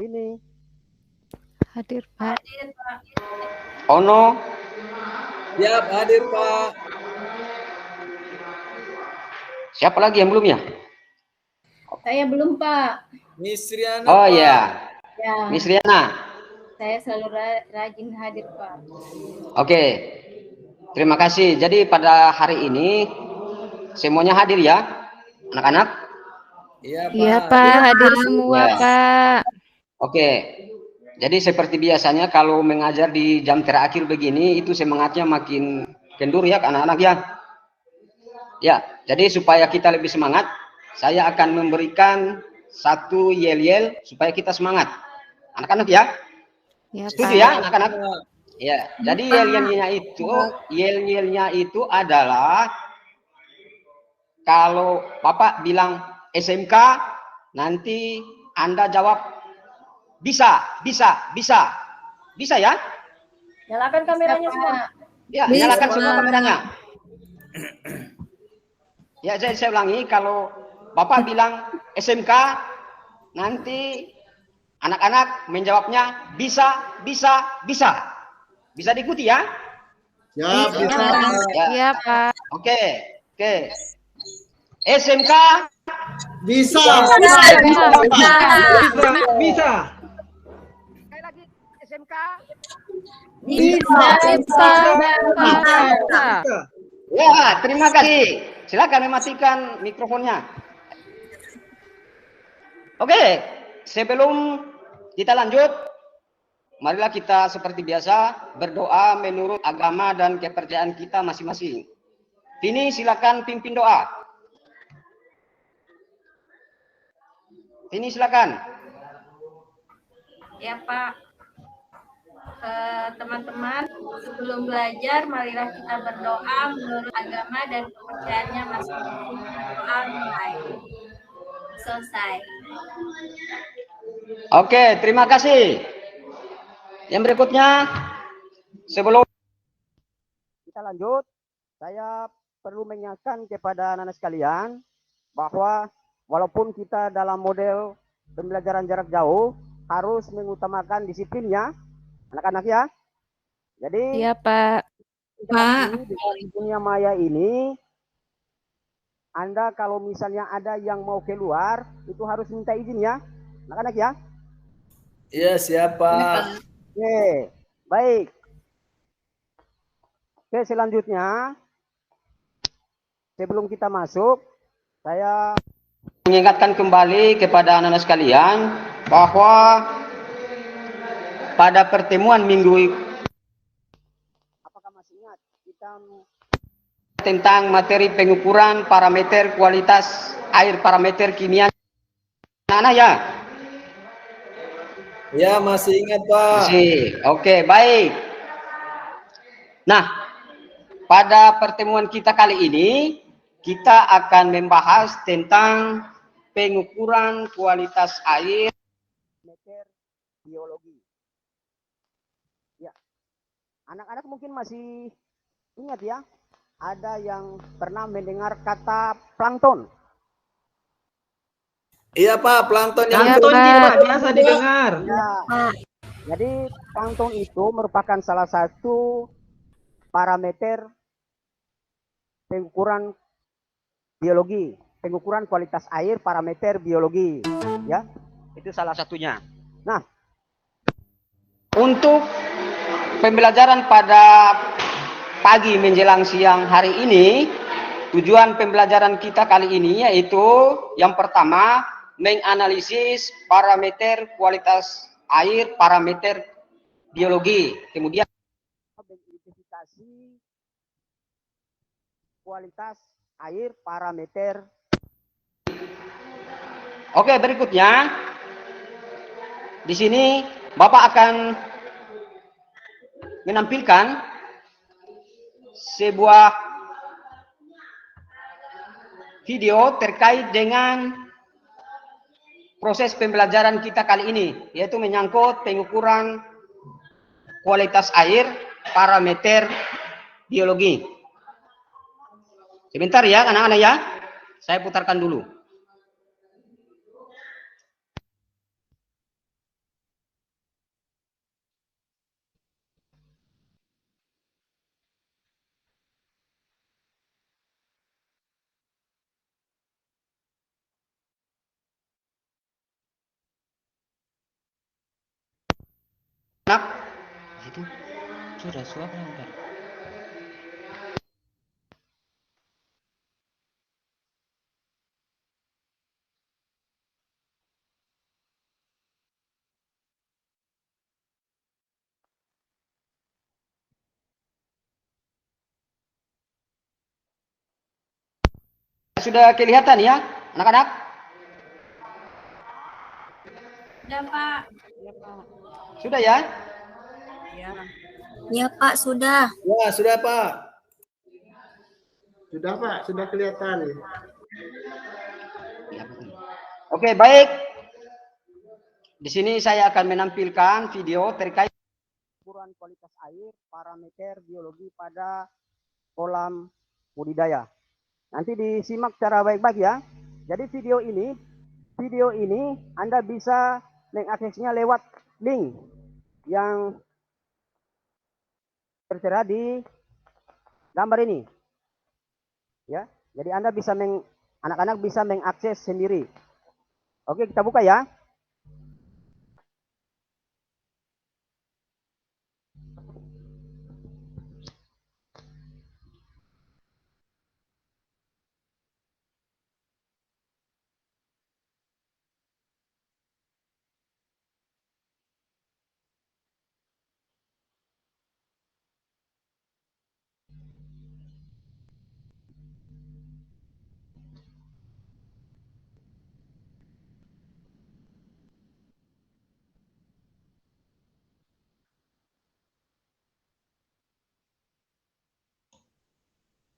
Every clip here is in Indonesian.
Ini. Hadir, Pak. Ono. Siap, hadir, Pak. Siapa lagi yang belum ya? Saya belum, Pak. Miss Riana, Oh Pak. ya, Ya, Miss Riana. saya selalu rajin hadir, Pak. Oke, terima kasih. Jadi pada hari ini semuanya hadir ya, anak-anak? Iya, Pak. Iya, Pak. Hadir semua, Ya. Pak. Oke, jadi seperti biasanya kalau mengajar di jam terakhir begini, itu semangatnya makin kendur ya anak-anak ya. Ya, jadi supaya kita lebih semangat, saya akan memberikan satu yel-yel supaya kita semangat. Anak-anak ya? Ya, Setuju Pak. ya anak-anak? Ya, jadi yel-yelnya itu adalah kalau Bapak bilang SMK, nanti Anda jawab bisa, bisa, bisa. Bisa ya? Nyalakan kameranya semua. Ya, nyalakan semua kameranya. Ya, saya ulangi, kalau Bapak bilang SMK, nanti anak-anak menjawabnya bisa, bisa, bisa. Bisa diikuti ya? Siap, bisa. Iya, Pak. Oke. SMK Bisa. Bisa. Sekali lagi SMK. Bisa. Ya, terima kasih. Silakan mematikan mikrofonnya. Oke, sebelum kita lanjut, marilah kita seperti biasa berdoa menurut agama dan kepercayaan kita masing-masing. Ini silakan pimpin doa. Ini silakan. Ya, Pak. Teman-teman, sebelum belajar, marilah kita berdoa menurut agama dan kepercayaannya masing-masing. Doa mulai. Selesai. Oke, terima kasih. Yang berikutnya, sebelum kita lanjut, saya perlu mengingatkan kepada anak-anak sekalian bahwa walaupun kita dalam model pembelajaran jarak jauh, harus mengutamakan disiplinnya, anak-anak ya. Jadi, Iya, Pak. di dunia maya ini, Anda kalau misalnya ada yang mau keluar, itu harus minta izin ya, anak-anak ya. Iya, siap, Pak. Oke, baik. Oke, selanjutnya, sebelum kita masuk, saya mengingatkan kembali kepada anak-anak sekalian bahwa pada pertemuan minggu, apakah masih ingat kita tentang materi pengukuran parameter kualitas air, parameter kimia, anak-anak ya? Ya, masih ingat, Pak. Masih. Oke, baik. Nah, pada pertemuan kita kali ini, kita akan membahas tentang pengukuran kualitas air, parameter biologi. Ya, anak-anak mungkin masih ingat ya, ada yang pernah mendengar kata plankton. Iya, Pak, plankton yang Plankton Pak biasa didengar. Ya. Jadi plankton itu merupakan salah satu parameter pengukuran biologi, pengukuran kualitas air, parameter biologi, ya, itu salah satunya. Nah, untuk pembelajaran pada pagi menjelang siang hari ini, tujuan pembelajaran kita kali ini yaitu yang pertama menganalisis parameter kualitas air, parameter biologi, kemudian mengidentifikasi kualitas air, parameter. Oke, berikutnya di sini Bapak akan menampilkan sebuah video terkait dengan proses pembelajaran kita kali ini, yaitu menyangkut pengukuran kualitas air, parameter biologi. Sebentar ya anak-anak ya, saya putarkan dulu. Itu sudah suara udah. Sudah kelihatan ya, anak-anak? Sudah, Pak. Sudah ya? Ya, Pak, sudah. Ya, sudah Pak. Sudah Pak, sudah kelihatan. Oke, baik. Di sini saya akan menampilkan video terkait ukuran kualitas air, parameter biologi pada kolam budidaya. Nanti disimak secara baik-baik ya. Jadi video ini Anda bisa mengaksesnya lewat link yang tertera di gambar ini. Ya. Jadi Anda bisa anak-anak bisa mengakses sendiri. Oke, kita buka ya.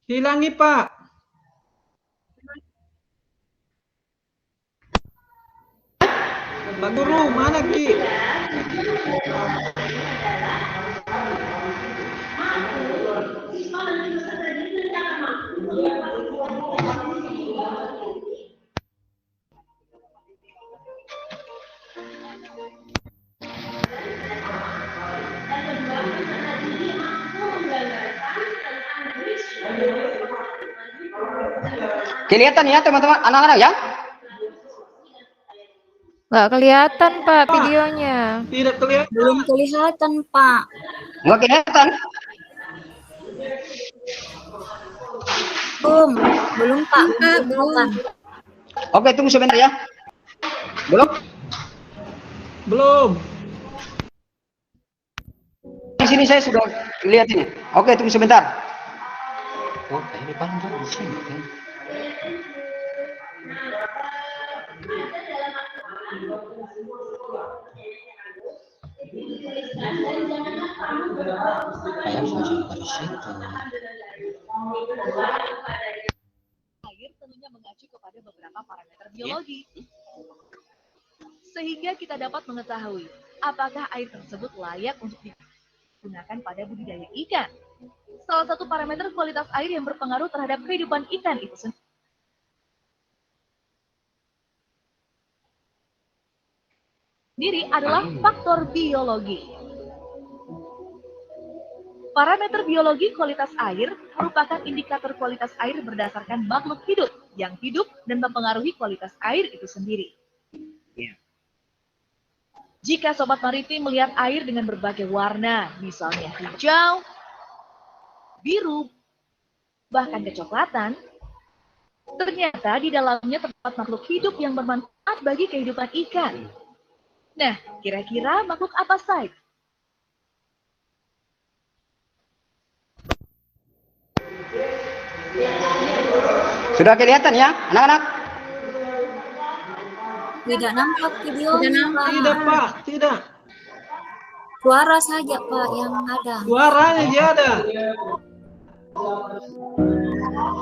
Hilangi, Pak. Pak Guru, mana Ki? Kelihatan ya teman-teman, anak-anak ya? Nggak kelihatan, Pak, videonya. Tidak kelihatan. Belum kelihatan, Pak. Nggak kelihatan? Belum, Pak. Belum. Oke, tunggu sebentar ya. Belum? Belum. Di sini saya sudah lihat ini. Oke, tunggu sebentar. Oh, ini paling di sini. Air tentunya mengacu kepada beberapa parameter biologi. Sehingga kita dapat mengetahui apakah air tersebut layak untuk digunakan pada budidaya ikan. Salah satu parameter kualitas air yang berpengaruh terhadap kehidupan ikan itu sendiri adalah faktor biologi. Parameter biologi kualitas air merupakan indikator kualitas air berdasarkan makhluk hidup yang hidup dan mempengaruhi kualitas air itu sendiri. Jika Sobat Maritim melihat air dengan berbagai warna, misalnya hijau, biru, bahkan kecoklatan, ternyata di dalamnya terdapat makhluk hidup yang bermanfaat bagi kehidupan ikan. Nah, kira-kira makhluk apa saja? Sudah kelihatan ya, anak-anak? Tidak nampak video. Tidak, Pak. Tidak. Suara saja, Pak, yang ada. Suaranya dia ada.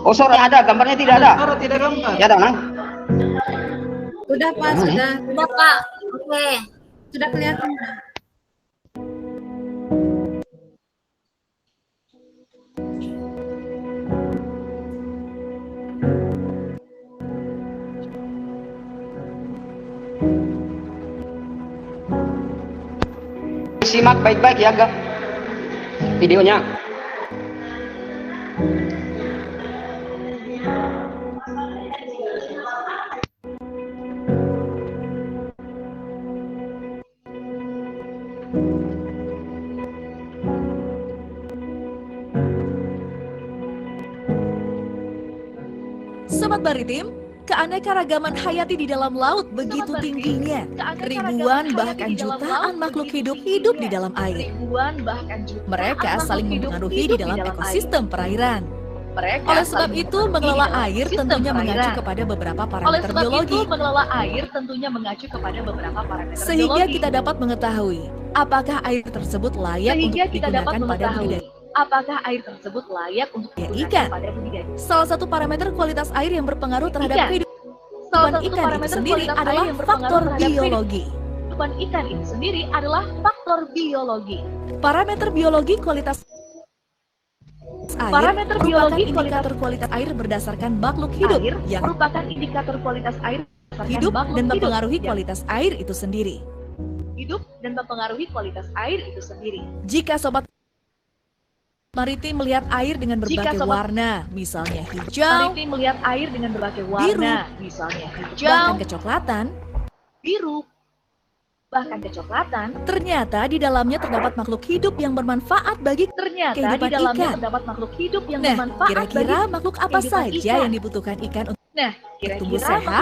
Oh, suara ada, gambarnya tidak ada. Suara tidak gambar. Ya, ada, Nang? Sudah Pak, sudah. Sudah, Pak. Oke. Sudah kelihatan. Simak baik-baik ya, Gak? Videonya. Sobat Maritim, keanekaragaman hayati di dalam laut begitu tingginya. Ribuan bahkan jutaan makhluk hidup di dalam air. Mereka saling mempengaruhi di dalam ekosistem perairan. Oleh sebab itu, mengelola air tentunya mengacu kepada beberapa parameter biologi. Sehingga kita dapat mengetahui apakah air tersebut layak untuk digunakan pada budidaya ikan. Salah satu parameter kualitas air yang berpengaruh terhadap kehidupan ikan itu sendiri adalah faktor biologi. Parameter biologi kualitas air merupakan indikator kualitas air berdasarkan makhluk hidup yang hidup dan mempengaruhi kualitas air itu sendiri. Jika Sobat Maritim melihat air dengan berbagai warna, misalnya hijau, biru, bahkan kecoklatan, ternyata di dalamnya terdapat makhluk hidup yang bermanfaat bagi kehidupan ikan. Nah, kira-kira makhluk apa saja yang dibutuhkan ikan untuk tumbuh sehat?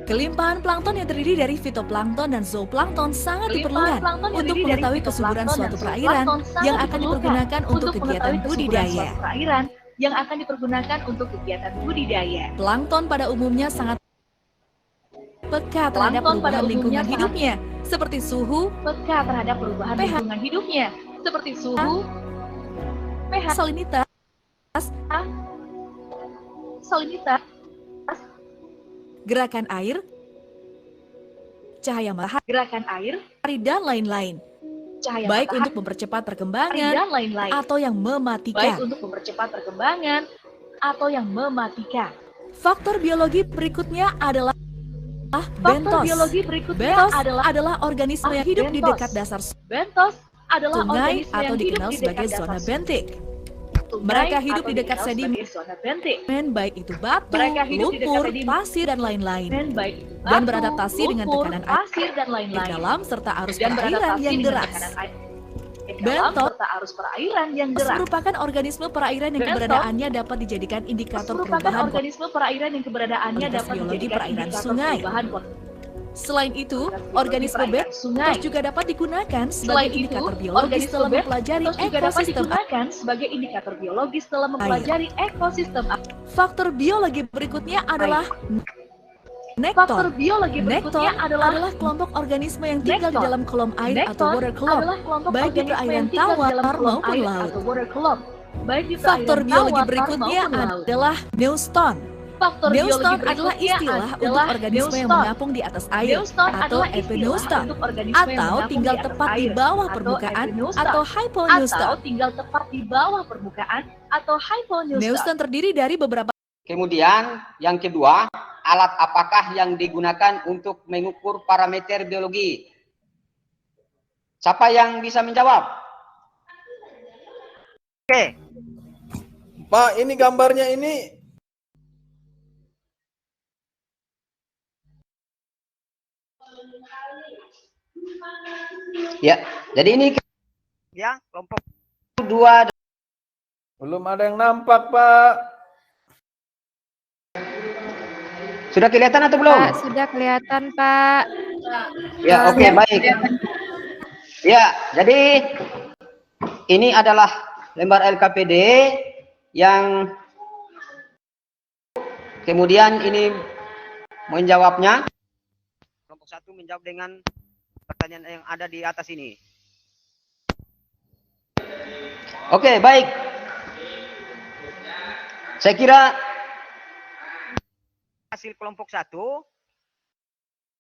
Kelimpahan plankton yang terdiri dari fitoplankton dan zooplankton sangat diperlukan untuk mengetahui kesuburan suatu perairan yang akan dipergunakan untuk kegiatan budidaya. Plankton pada umumnya sangat peka terhadap perubahan lingkungan hidupnya, seperti suhu, pH, salinitas, gerakan air, cahaya matahari, dan lain-lain. Baik untuk mempercepat perkembangan atau yang mematikan. Faktor biologi berikutnya adalah bentos. Bentos adalah organisme yang hidup di dekat dasar sungai atau dikenal sebagai zona bentik. Mereka hidup di dekat sedimen, baik itu batu, lumpur, pasir, dan lain-lain, dan beradaptasi dengan tekanan air dalam serta arus perairan yang deras. Bentos merupakan organisme perairan yang keberadaannya dapat dijadikan indikator perubahan kualitas biologi perairan sungai. Selain itu, organisme bentos juga dapat digunakan sebagai indikator biologis dalam mempelajari ekosistem air. Faktor biologi berikutnya adalah nekton. Nekton adalah kelompok organisme yang tinggal di dalam kolom air atau water column, baik di perairan tawar maupun laut. Faktor biologi berikutnya adalah neuston. Neuston adalah istilah untuk organisme yang mengapung di atas air atau epineuston, atau tinggal tepat di bawah permukaan atau hyponeuston. Neuston terdiri dari beberapa. Kemudian yang kedua, alat apakah yang digunakan untuk mengukur parameter biologi? Siapa yang bisa menjawab? Oke. Pak, ini gambarnya ini. Ya, jadi ini ya kelompok 2. Belum ada yang nampak, Pak. Sudah kelihatan atau belum? Pak, sudah kelihatan, Pak. Ya, oke, baik. Ya, jadi ini adalah lembar LKPD yang kemudian ini menjawabnya. Kelompok 1 menjawab dengan pertanyaan yang ada di atas ini. Oke, baik. Saya kira hasil kelompok 1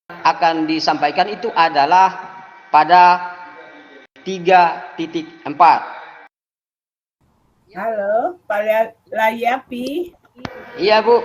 akan disampaikan itu adalah pada 3.4. Halo, Pak Layapi. Iya, Bu.